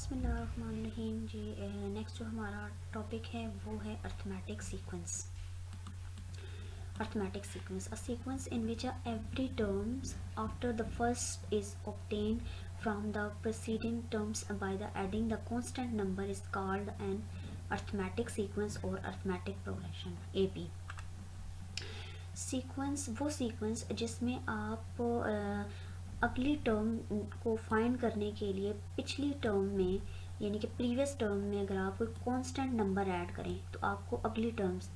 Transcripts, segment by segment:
बिस्मिल्लाहिर्रहमानिर्रहीम जी। नेक्स्ट जो हमारा टॉपिक है वो है arithmetic sequence. Arithmetic sequence, a sequence in which every terms after the first is obtained from the preceding terms by the adding the constant number is called an arithmetic sequence or arithmetic progression AP। Sequence वो sequence जिसमें आप अगली term को find करने के लिए पिछली term में यानी कि प्रीवियस टर्म में अगर आप कोई कांस्टेंट नंबर ऐड करें तो आपको अगली टर्म्स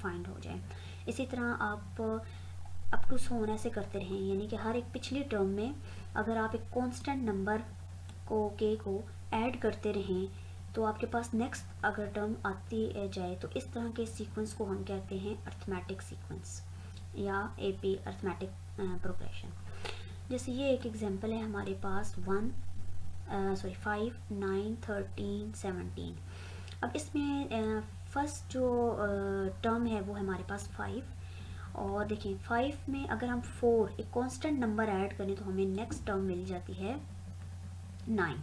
फाइंड हो जाए। इसी तरह आप अप टू सोन ऐसे करते रहें, यानी कि हर एक पिछली टर्म में अगर आप एक कांस्टेंट नंबर को ऐड करते रहें तो आपके पास नेक्स्ट अगर टर्म आती जाए तो इस तरह के सीक्वेंस को हम कहते हैं अर्थमेटिक सीक्वेंस या एपी अर्थमेटिक प्रोग्रेशन। जैसे ये एक एग्जांपल है हमारे पास 5, 9, 13, 17। अब इसमें फर्स्ट जो टर्म है वो हमारे पास 5 और देखिए 5 में अगर हम 4 एक कांस्टेंट नंबर ऐड करें तो हमें नेक्स्ट टर्म मिल जाती है 9।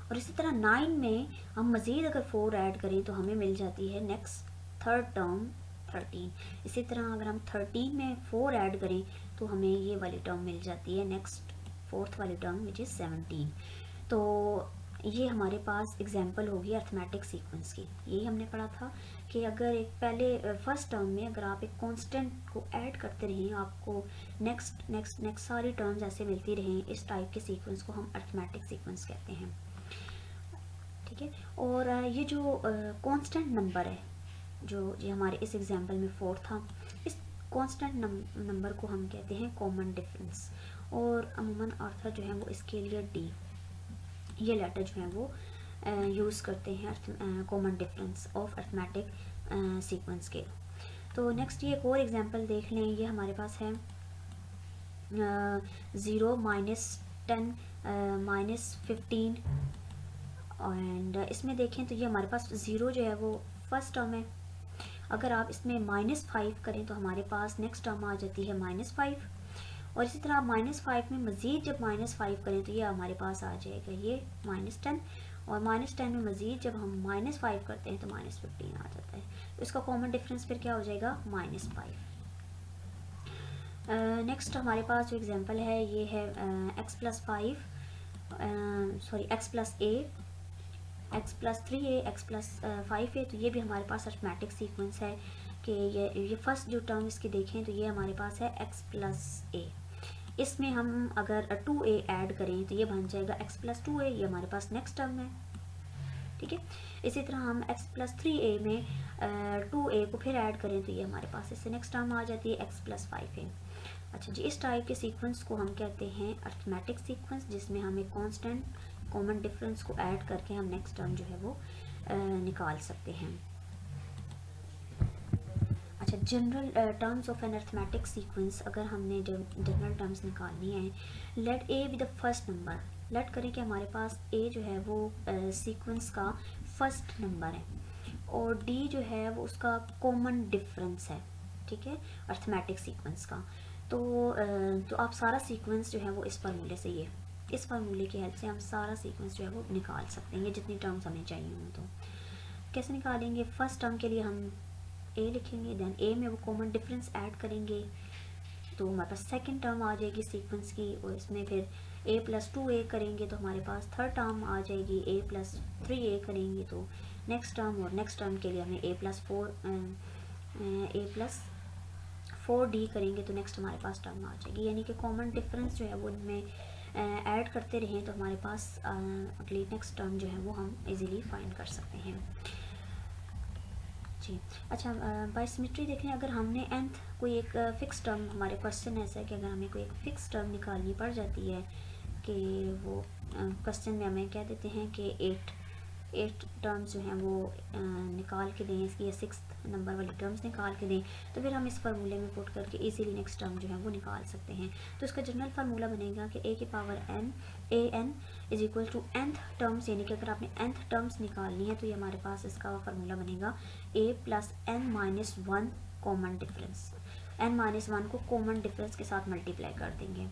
और इसी तरह 9 में हम मज़ीद अगर 4 ऐड करें तो हमें मिल जाती है नेक्स्ट थर्ड टर्म 13। इसी तरह अगर हम 13 में 4 ऐड करें तो हमें ये वाली टर्म मिल जाती है नेक्स्ट फोर्थ वाली टर्म विच इज़ 17। तो ये हमारे पास एग्जांपल होगी अर्थमेटिक सीक्वेंस की। यही हमने पढ़ा था कि अगर एक पहले फर्स्ट टर्म में अगर आप एक कांस्टेंट को ऐड करते रहें आपको नेक्स्ट नेक्स्ट नेक्स्ट सारी टर्म्स ऐसे मिलती रहें, इस टाइप के सीक्वेंस को हम अर्थमेटिक सीक्वेंस कहते हैं। ठीक है। और ये जो कांस्टेंट नंबर है जो ये हमारे इस एग्जांपल में 4 था, इस कांस्टेंट नंबर को हम कहते हैं कॉमन डिफरेंस और अमूमन ऑर्थर जो है वो इसके लिए डी ये लेटर जो है वो यूज़ करते हैं common difference of arithmetic sequence के। तो नेक्स्ट ये एक और एग्जांपल देख लें। ये हमारे पास है 0, -10, -15 एंड इसमें देखें तो ये हमारे पास 0 जो है वो फर्स्ट टर्म है। अगर आप इसमें -5 करें तो हमारे पास नेक्स्ट टर्म आ जाती है -5 और इसी तरह आप -5 में मज़ीद जब -5 करें तो ये हमारे पास आ जाएगा ये -10 और -10 में मज़ीद जब हम -5 करते हैं तो -15 आ जाता है। तो इसका कॉमन डिफरेंस फिर क्या हो जाएगा -5। नेक्स्ट हमारे पास जो एग्जांपल है ये है x + 5 x + a x + 3a x + 5a। तो ये भी हमारे पास अर्थमेटिक सीक्वेंस है कि ये फर्स्ट जो टर्म इसकी देखें तो ये हमारे पास है x + a। इसमें हम अगर 2a ऐड करें तो ये बन जाएगा x + 2a, ये हमारे पास नेक्स्ट टर्म है। ठीक है। इसी तरह हम x + 3a में 2a को फिर ऐड करें तो ये हमारे पास इससे नेक्स्ट टर्म आ जाती है x + 5a। अच्छा जी, इस टाइप के सीक्वेंस को हम कहते हैं अर्थमेटिक सीक्वेंस जिसमें हम एक कांस्टेंट कॉमन डिफरेंस को ऐड करके हम नेक्स्ट टर्म जो है वो निकाल सकते हैं। अच्छा, general terms of an arithmetic sequence अगर हमने जो जनरल टर्म्स निकालनी है, let a be the first number. Let करें कि हमारे पास ए जो है वो सीक्वेंस का फर्स्ट नंबर है और डी जो है वो उसका कॉमन डिफरेंस है। ठीक है, अर्थमेटिक सीक्वेंस का। तो आप सारा सीक्वेंस जो है वो इस फार्मूले से इस फार्मूले की हेल्प से हम सारा सीक्वेंस जो है वो निकाल सकते हैं, जितनी टर्म्स हमें चाहिए हों। तो कैसे निकालेंगे? फर्स्ट टर्म के लिए हम ए लिखेंगे, देन ए में वो कॉमन डिफरेंस ऐड करेंगे तो हमारे पास सेकंड टर्म आ जाएगी सीक्वेंस की और इसमें फिर a + 2a करेंगे तो हमारे पास थर्ड टर्म आ जाएगी। a + 3a करेंगे तो नेक्स्ट टर्म, और नेक्स्ट टर्म के लिए हमें a + 4d करेंगे तो नेक्स्ट हमारे पास टर्म आ जाएगी। यानी कि कॉमन डिफरेंस जो है वो इनमें ऐड करते रहें तो हमारे पास अगली नेक्स्ट टर्म जो है वो हम इजीली फाइंड कर सकते हैं जी। अच्छा, बाय सिमेट्री देख लें। अगर हमने nth कोई एक फिक्स टर्म, हमारे क्वेश्चन ऐसा है कि अगर हमें कोई एक फिक्स टर्म निकालनी पड़ जाती है कि वो क्वेश्चन में हमें कह देते हैं कि 8 टर्म्स जो हैं वो निकाल के दें, इसकी 6 नंबर वाली टर्म्स निकाल के दें, तो फिर हम इस फार्मूले में पुट करके इजीली नेक्स्ट टर्म जो है वो निकाल सकते हैं। तो इसका जनरल फार्मूला बनेगा कि a की पावर n = nth टर्म्स, यानी कि अगर आपने nth टर्म्स निकालनी है तो ये हमारे पास इसका फार्मूला बनेगा a + n - 1 common difference. n - 1 को कॉमन डिफरेंस के साथ मल्टीप्लाई कर देंगे।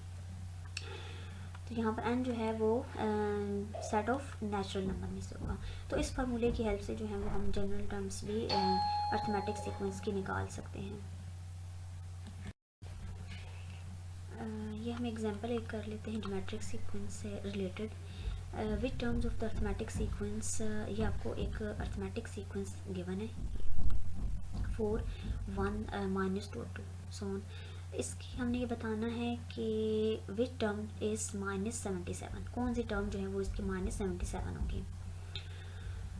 तो यहाँ पर n जो है वो सेट ऑफ नेचुरल नंबर में से होगा। तो इस फार्मूले की हेल्प से जो है वो हम जनरल टर्म्स भी अर्थमेटिक सीक्वेंस की निकाल सकते हैं। ये हम एग्जांपल एक कर लेते हैं ज्योमेट्रिक सीक्वेंस से related. Which terms of the arithmetic sequence, ये आपको एक अर्थमेटिक सीक्वेंस गिवन है 4 1 -2 2 सो ऑन। इसकी हमने ये बताना है कि विच टर्म इज़ -77, कौन सी टर्म जो है वो इसकी -77 होगी।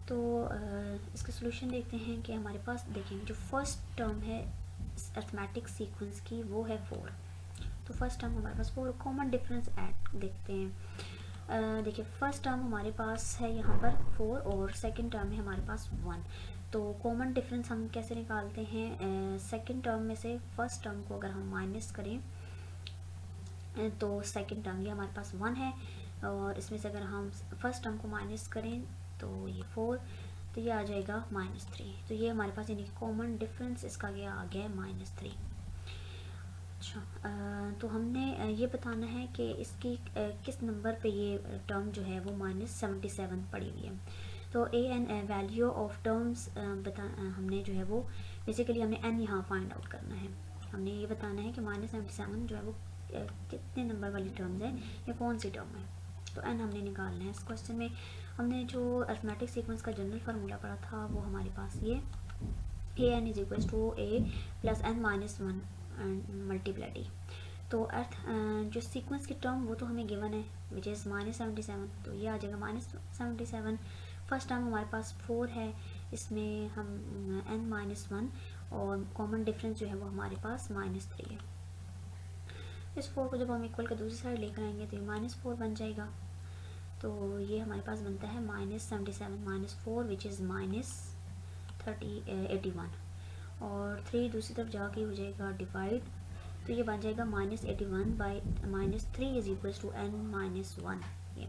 तो इसका सोल्यूशन देखते हैं कि हमारे पास देखेंगे जो फर्स्ट टर्म है अर्थमेटिक सीक्वेंस की वो है 4। तो फर्स्ट टर्म हमारे पास 4, कॉमन डिफरेंस ऐड देखते हैं। देखिए फर्स्ट टर्म हमारे पास है यहाँ पर 4 और सेकंड टर्म है हमारे पास 1। तो कॉमन डिफरेंस हम कैसे निकालते हैं, सेकंड टर्म में से फर्स्ट टर्म को अगर हम माइनस करें तो सेकंड टर्म ये हमारे पास 1 है, और इसमें से अगर हम फर्स्ट टर्म को माइनस करें तो ये 4, तो ये आ जाएगा -3। तो ये हमारे पास यानी कि कॉमन डिफरेंस इसका ये आ गया -3। अच्छा, तो हमने ये बताना है कि इसकी किस नंबर पे ये टर्म जो है वो -77 पड़ी हुई है। तो A N value of terms हमने जो है वो बेसिकली हमने एन यहाँ फाइंड आउट करना है। हमने ये बताना है कि -77 जो है वो कितने नंबर वाली टर्म्स है या कौन सी टर्म है। तो एन हमने निकालना है। इस क्वेश्चन में हमने जो अर्थमेटिक सीक्वेंस का जनरल फार्मूला पढ़ा था वो हमारे पास ये A N is equal to A plus N -1 multiply D. तो अर्थ जो सीक्वेंस की टर्म वो तो हमें गिवन है विच इज़ -77, तो ये आ जाएगा -77। फर्स्ट टर्म हमारे पास 4 है, इसमें हम n-1 और कॉमन डिफरेंस जो है वो हमारे पास -3 है। इस 4 को जब हम इक्वल का दूसरी साइड लेकर आएंगे तो ये -4 बन जाएगा। तो ये हमारे पास बनता है -77 -4 विच इज़ -81, और 3 दूसरी तरफ जाके हो जाएगा डिवाइड, तो ये बन जाएगा -81 by -3 is equal to n-1। ये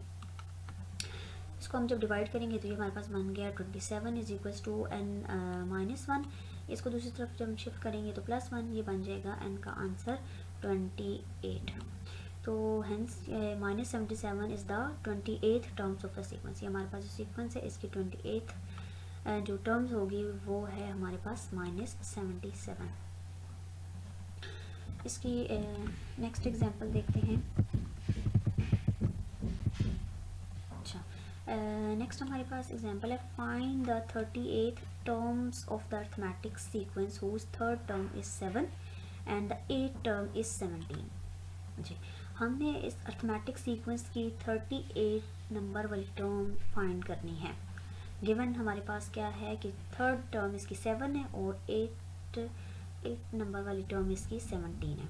इसको हम जब डिवाइड करेंगे तो ये हमारे पास बन गया 27 इज इक्वल टू n-1। इसको दूसरी तरफ जब हम शिफ्ट करेंगे तो +1, ये बन जाएगा n का आंसर 28। तो hence -77 is the 28th terms of the sequence. ये हमारे पास जो सीक्वेंस है इसकी 28th जो टर्म्स होगी वो है हमारे पास -77। इसकी नेक्स्ट एग्जांपल देखते हैं। अच्छा, नेक्स्ट हमारे पास एग्जांपल है find the 38 terms of the arithmetic sequence whose third term is 7 and the 8th term is 17। जी, हमने इस अर्थमेटिक सीक्वेंस की 38 नंबर वाली टर्म फाइंड करनी है। गिवन हमारे पास क्या है कि थर्ड टर्म इसकी 7 है और 8 नंबर वाली टर्म इसकी 17 है।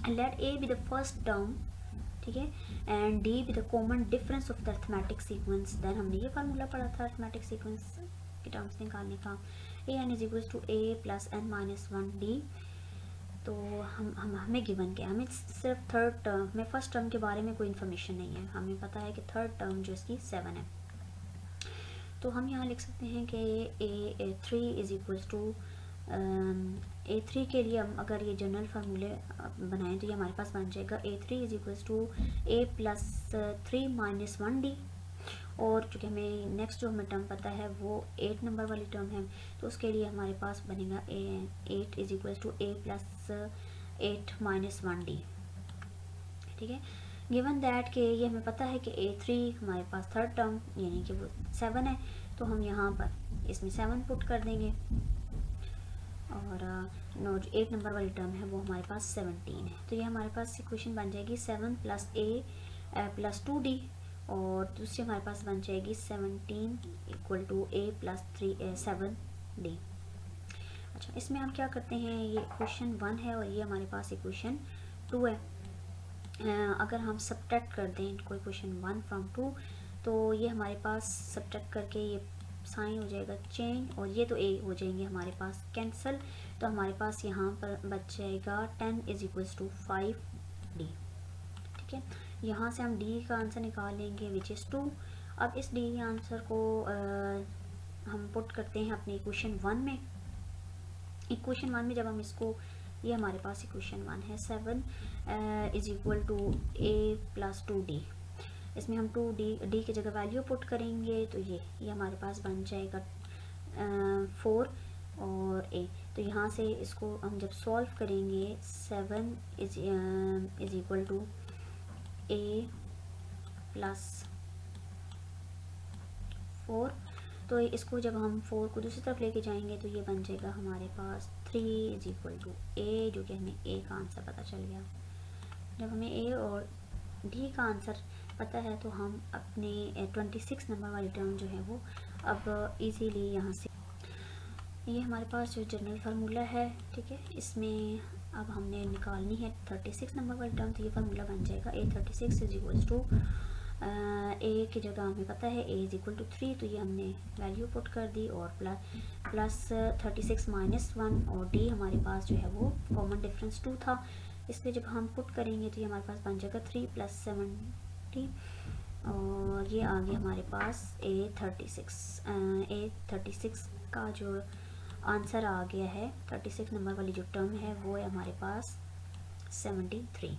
Let a be the first term, ठीक है, and d be the common difference of the arithmetic sequence. Then हमने ये फार्मूला पढ़ा था अर्थमेटिक सीक्वेंस की टर्म्स निकालने का, A N is equal to A plus n-1 D. तो हमें गिवन क्या है, हमें सिर्फ थर्ड टर्म में फर्स्ट टर्म के बारे में कोई इन्फॉर्मेशन नहीं है। हमें पता है कि थर्ड टर्म जो इसकी 7 है। तो हम यहाँ लिख सकते हैं कि A3 is equal to A3 के लिए हम अगर ये जनरल फार्मूले बनाएं तो ये हमारे पास बन जाएगा A3 is equal to A plus 3-1 D। और चूँकि हमें नेक्स्ट जो हमें टर्म पता है वो 8 नंबर वाली टर्म है, तो उसके लिए हमारे पास बनेगा 8 is equal to A plus 8-1 D। ठीक है, गिवन दैट कि ये हमें पता है कि A3 हमारे पास थर्ड टर्म यानी कि वो 7 है, तो हम यहाँ पर इसमें 7 पुट कर देंगे, और जो 8 नंबर वाली टर्म है वो हमारे पास 17 है। तो ये हमारे पास इक्वेशन बन जाएगी 7 प्लस A प्लस 2D, और दूसरी हमारे पास बन जाएगी 17 equal to A plus 7D। अच्छा, इसमें हम क्या करते हैं, ये इक्वेशन 1 है और ये हमारे पास इक्वेशन 2 है। अगर हम सब्ट्रैक्ट कर दें कोई इक्वेशन 1 फ्रॉम 2, तो ये हमारे पास सब्ट्रैक्ट करके ये साइन हो जाएगा चेंज, और ये तो ए हो जाएंगे हमारे पास कैंसिल। तो हमारे पास यहाँ पर बच जाएगा 10 इज इक्वल्स टू 5D। ठीक है, यहाँ से हम डी का आंसर निकाल लेंगे विच इज़ 2। अब इस डी आंसर को हम पुट करते हैं अपने इक्वेशन 1 में। इक्वेशन 1 में जब हम इसको ये हमारे पास इक्वेशन 1 है। 7 is equal to a plus 2d। इसमें हम 2d की जगह वैल्यू पुट करेंगे तो ये हमारे पास बन जाएगा 4 और a। तो यहाँ से इसको हम जब सॉल्व करेंगे 7 is equal to a plus 4, तो इसको जब हम 4 को दूसरी तरफ लेके जाएंगे तो ये बन जाएगा हमारे पास 3 इज इक्वल टू a, जो कि हमें a का आंसर पता चल गया। जब हमें a और d का आंसर पता है तो हम अपने 26 नंबर वाली टर्म जो है वो अब इजीली यहाँ से, ये हमारे पास जो जनरल फार्मूला है, ठीक है, इसमें अब हमने निकालनी है 36 नंबर वाली टर्म। तो ये फार्मूला बन जाएगा a36 इज इक्वल टू ए की जगह हमें पता है a इज इक्वल टू 3, तो ये हमने वैल्यू पुट कर दी, और प्लस 36 माइनस 1, और d हमारे पास जो है वो कॉमन डिफरेंस 2 था, इसलिए जब हम पुट करेंगे तो ये हमारे पास बन जाएगा 3 प्लस 70, और ये आ गया हमारे पास a36 का जो आंसर आ गया है 36 नंबर वाली जो टर्म है वो है हमारे पास 73।